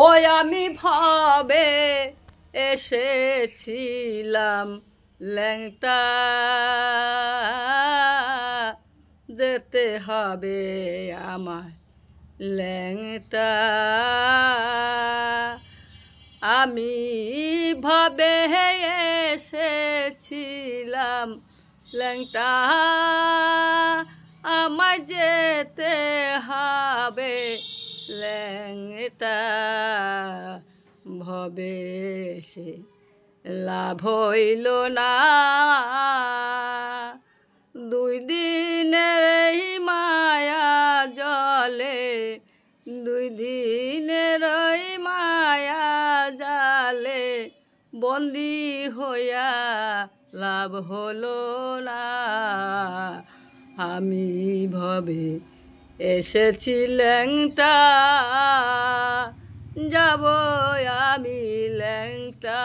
ওই আমি ভাবে এসেছিলাম ল্যাংটা, যেতে হবে আমায় ল্যাংটা। আমি ভাবে এসেছিলাম ল্যাংটা, আমায় যেতে হবে ল্যাংটা। ভবে সে লাভ হইল না, 2 দিনের এই মায়া জলে, 2 দিনের ওই মায়া জালে বন্দি হইয়া লাভ হলো না। আমি ভবে এসেছি ল্যাংটা, যাব আমি ল্যাংটা।